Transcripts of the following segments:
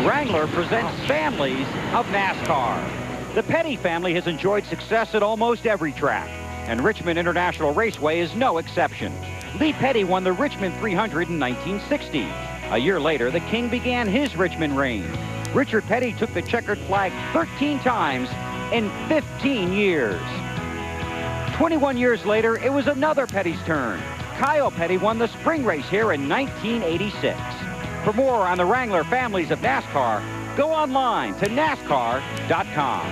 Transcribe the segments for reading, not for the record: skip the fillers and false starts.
Wrangler presents Families of NASCAR. The Petty family has enjoyed success at almost every track, and Richmond International Raceway is no exception. Lee Petty won the Richmond 300 in 1960. A year later, the King began his Richmond reign. Richard Petty took the checkered flag 13 times in 15 years. 21 years later, it was another Petty's turn. Kyle Petty won the spring race here in 1986. For more on the Wrangler families of NASCAR, go online to NASCAR.com.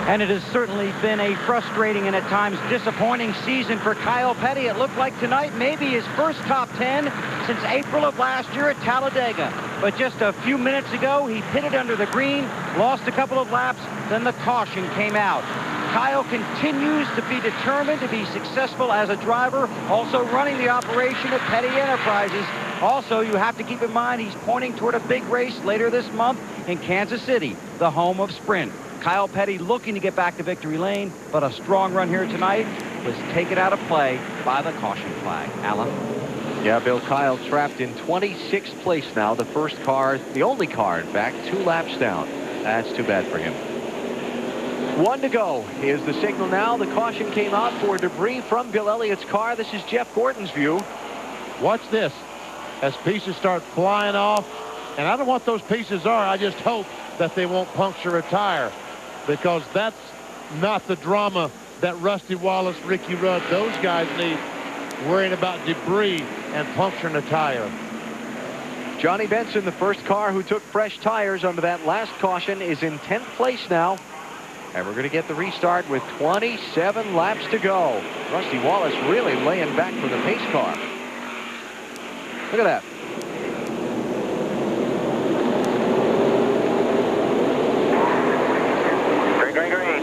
And it has certainly been a frustrating and at times disappointing season for Kyle Petty. It looked like tonight maybe his first top 10 since April of last year at Talladega. But just a few minutes ago, he pitted under the green, lost a couple of laps, then the caution came out. Kyle continues to be determined to be successful as a driver, also running the operation at Petty Enterprises. Also, you have to keep in mind he's pointing toward a big race later this month in Kansas City, the home of Sprint. Kyle Petty looking to get back to victory lane, but a strong run here tonight was taken out of play by the caution flag. Alan? Yeah, Bill, Kyle trapped in 26th place now. The first car, the only car, in fact, 2 laps down. That's too bad for him. 1 to go is the signal now. The caution came out for debris from Bill Elliott's car. This is Jeff Gordon's view. Watch this as pieces start flying off. And I don't know what those pieces are. I just hope that they won't puncture a tire, because that's not the drama that Rusty Wallace, Ricky Rudd, those guys need, worrying about debris and puncturing a tire. Johnny Benson, the first car who took fresh tires under that last caution, is in 10th place now. And we're going to get the restart with 27 laps to go. Rusty Wallace really laying back for the pace car. Look at that. Green, green, green.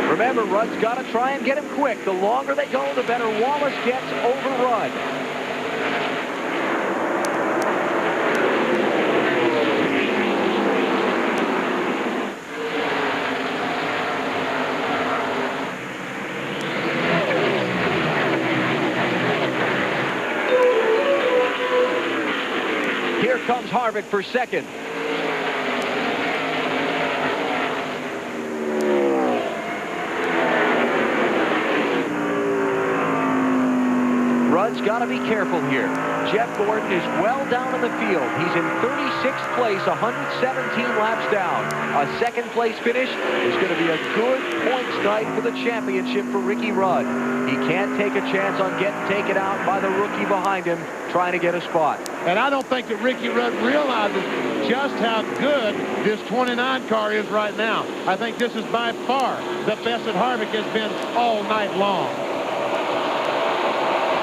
Remember, Rudd's got to try and get him quick. The longer they go, the better Wallace gets over Rudd. Here comes Harvick for second. Rudd's got to be careful here. Jeff Gordon is well down in the field. He's in 36th place, 117 laps down. A second place finish is going to be a good points night for the championship for Ricky Rudd. He can't take a chance on getting taken out by the rookie behind him trying to get a spot. And I don't think that Ricky Rudd realizes just how good this 29 car is right now. I think this is by far the best that Harvick has been all night long.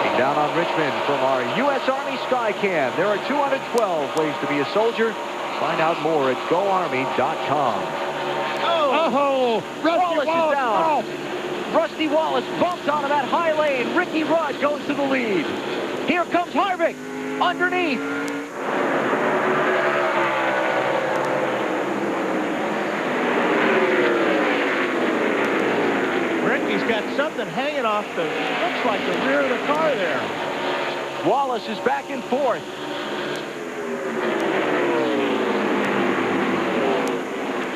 Looking down on Richmond from our U.S. Army Skycam. There are 212 ways to be a soldier. Find out more at GoArmy.com. Oh, Wallace is down. Rusty Wallace bumps onto that high lane. Ricky Rudd goes to the lead. Here comes Harvick underneath. Ricky's got something hanging off the, looks like the rear of the car there. Wallace is back in 4th.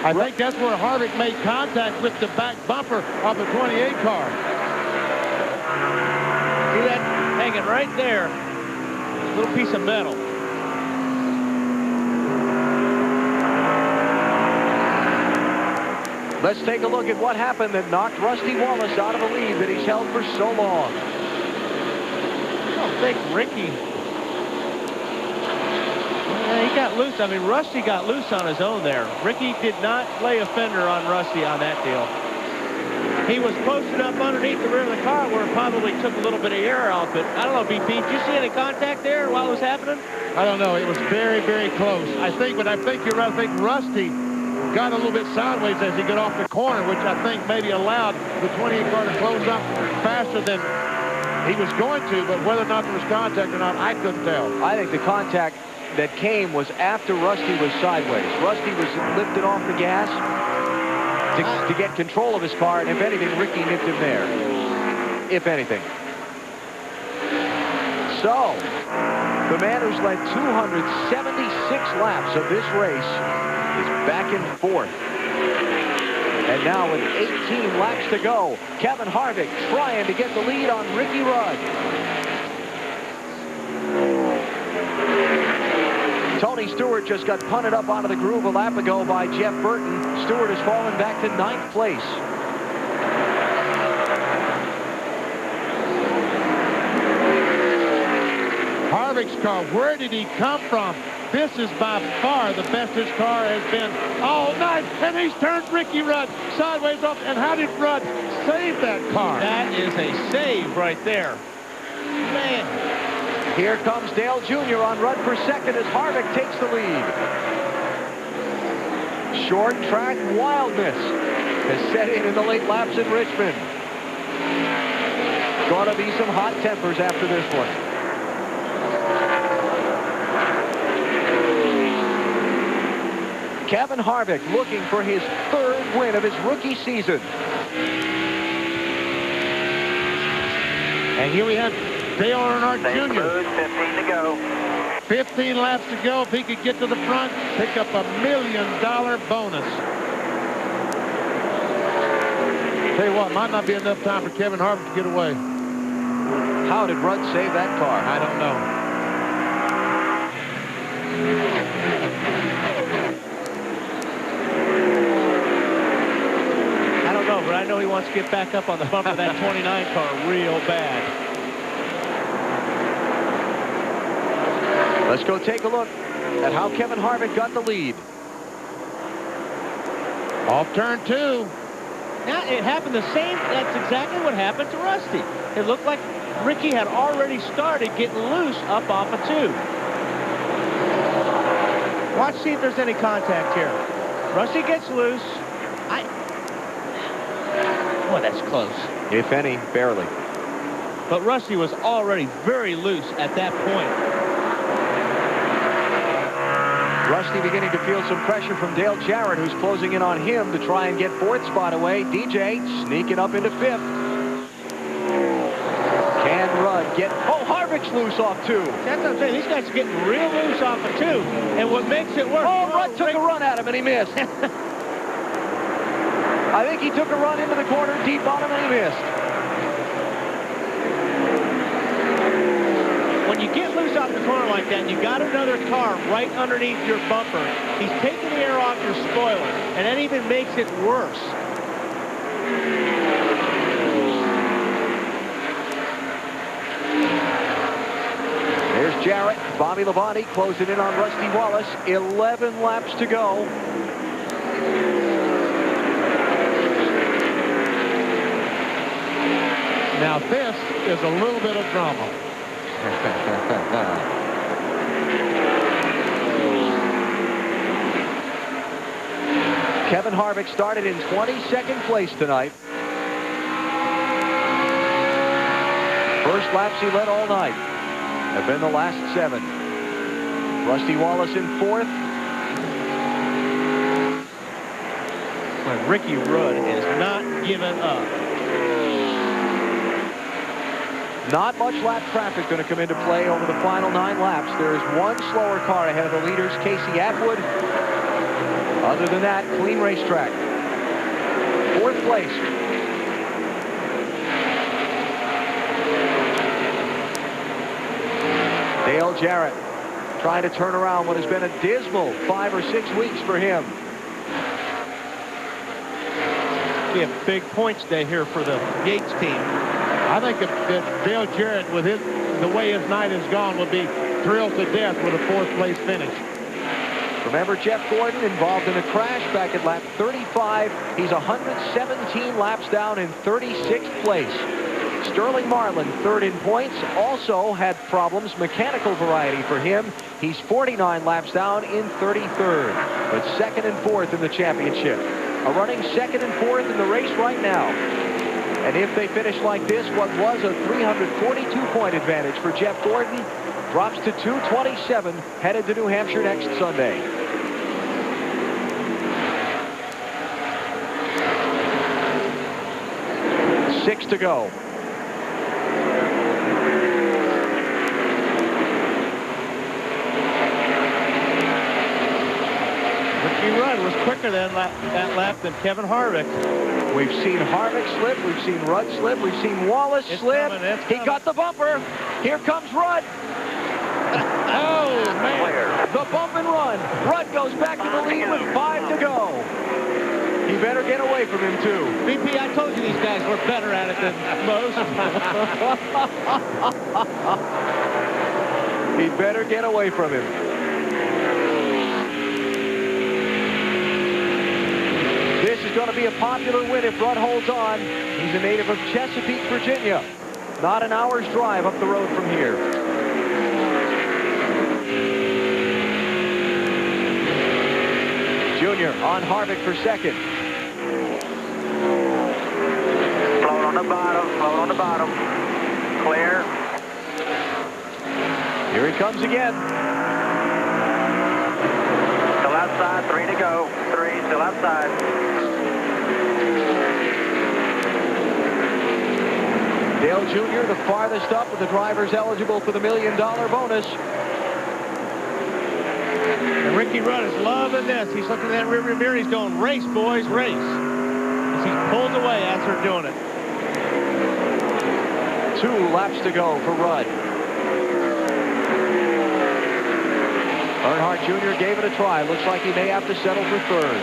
I think that's where Harvick made contact with the back bumper of the 28 car. See that hanging right there? Little piece of metal. Let's take a look at what happened that knocked Rusty Wallace out of a lead that he's held for so long. I don't think Ricky... he got loose. I mean, Rusty got loose on his own there. Ricky did not lay a fender on Rusty on that deal. He was posted up underneath the rear of the car where it probably took a little bit of air out, but I don't know, BP, did you see any contact there while it was happening? I don't know. It was very, very close. I think you're right. I think Rusty got a little bit sideways as he got off the corner, which I think maybe allowed the 28 car to close up faster than he was going to, but whether or not there was contact or not, I couldn't tell. I think the contact that came was after Rusty was sideways. Rusty was lifted off the gas, to get control of his car, and if anything, Ricky nipped him there. If anything. So, the man who's led 276 laps of this race is back in fourth. And now with 18 laps to go, Kevin Harvick trying to get the lead on Ricky Rudd. Tony Stewart just got punted up onto the groove a lap ago by Jeff Burton. Stewart has fallen back to 9th place. Harvick's car, where did he come from? This is by far the best his car has been all night. And he's turned Ricky Rudd sideways off. And how did Rudd save that car? That is a save right there. Man. Here comes Dale Jr. on Rudd for second as Harvick takes the lead. Short track wildness has set in the late laps in Richmond. Gonna be some hot tempers after this one. Kevin Harvick looking for his 3rd win of his rookie season. And here we have Dale Earnhardt Jr. 15 to go. 15 laps to go. If he could get to the front, pick up a $1 million bonus. Tell you what, might not be enough time for Kevin Harvick to get away. How did Rudd save that car? I don't know. But I know he wants to get back up on the bumper of that 29 car real bad. Let's go take a look at how Kevin Harvick got the lead. Off turn 2. Now, it happened the same. That's exactly what happened to Rusty. It looked like Ricky had already started getting loose up off of 2. Watch, see if there's any contact here. Rusty gets loose. Boy, that's close. If any, barely. But Rusty was already very loose at that point. Rusty beginning to feel some pressure from Dale Jarrett, who's closing in on him to try and get 4th spot away. DJ sneaking up into 5th. Can Rudd get... Oh, Harvick's loose off 2. That's what I'm saying. These guys are getting real loose off of 2. And what makes it worse... Oh, Rudd took a run at him and he missed. I think he took a run into the corner deep on him and he missed. When you get loose off the corner like that and you got another car right underneath your bumper, he's taking the air off your spoiler, and that even makes it worse. There's Jarrett. Bobby Labonte closing in on Rusty Wallace. 11 laps to go. Now this is a little bit of drama. Kevin Harvick started in 22nd place tonight. First laps he led all night have been the last 7. Rusty Wallace in 4th. But Ricky Rudd is not giving up. Not much lap traffic going to come into play over the final 9 laps. There is one slower car ahead of the leaders, Casey Atwood. Other than that, clean racetrack. 4th place. Dale Jarrett trying to turn around what has been a dismal 5 or 6 weeks for him. Be a big points day here for the Yates team. I think that Dale Jarrett, with the way his night has gone, would be thrilled to death with a 4th place finish. Remember Jeff Gordon involved in a crash back at lap 35. He's 117 laps down in 36th place. Sterling Marlin, 3rd in points, also had problems, mechanical variety for him. He's 49 laps down in 33rd, but 2nd and 4th in the championship. A running 2nd and 4th in the race right now. And if they finish like this, what was a 342-point advantage for Jeff Gordon drops to 227, headed to New Hampshire next Sunday. 6 to go. Ricky Rudd was quicker than that lap than Kevin Harvick. We've seen Harvick slip. We've seen Rudd slip. We've seen Wallace slip. He got the bumper. Here comes Rudd. Oh, man. The bump and run. Rudd goes back to the lead with 5 to go. He better get away from him, too. BP, I told you these guys were better at it than most. He better get away from him. This is going to be a popular win if Rudd holds on. He's a native of Chesapeake, Virginia. Not an hour's drive up the road from here. Junior on Harvick for second. Float on the bottom, float on the bottom. Clear. Here he comes again. Still outside, 3 to go. 3, still outside. Dale Jr., the farthest up of the drivers eligible for the $1 million bonus. And Ricky Rudd is loving this. He's looking at that rearview mirror. He's going, race, boys, race. As he pulls away as they're doing it. 2 laps to go for Rudd. Earnhardt Jr. gave it a try. Looks like he may have to settle for third.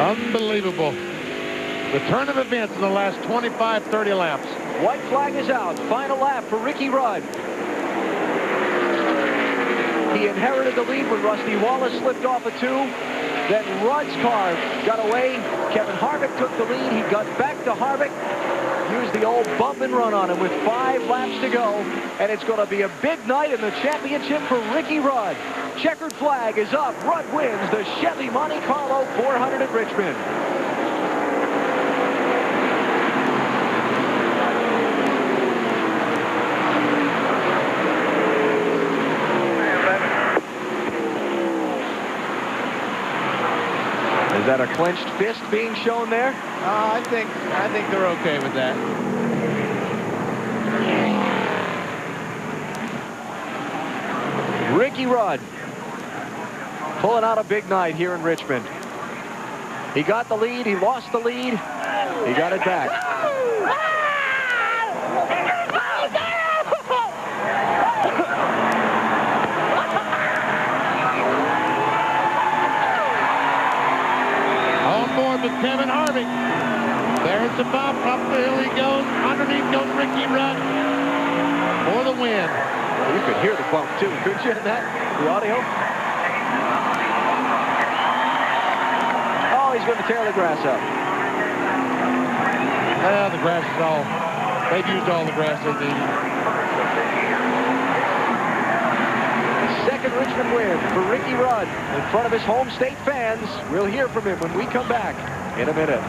Unbelievable. The turn of events in the last 25, 30 laps. White flag is out. Final lap for Ricky Rudd. He inherited the lead when Rusty Wallace slipped off a 2. Then Rudd's car got away. Kevin Harvick took the lead. He got back to Harvick. Used the old bump and run on him with 5 laps to go. And it's going to be a big night in the championship for Ricky Rudd. Checkered flag is up. Rudd wins the Chevy Monte Carlo 400 at Richmond. Is that a clenched fist being shown there? I think they're okay with that. Ricky Rudd pulling out a big night here in Richmond. He got the lead. He lost the lead. He got it back. With Kevin Harvick. There's the bump. Up the hill he goes. Underneath goes Ricky Rudd for the win. You could hear the bump too, couldn't you, in that? The audio? Oh, he's going to tear the grass up. Well, the grass is all. They've used all the grass they need. Second Richmond win for Ricky Rudd in front of his home state fans. We'll hear from him when we come back in a minute.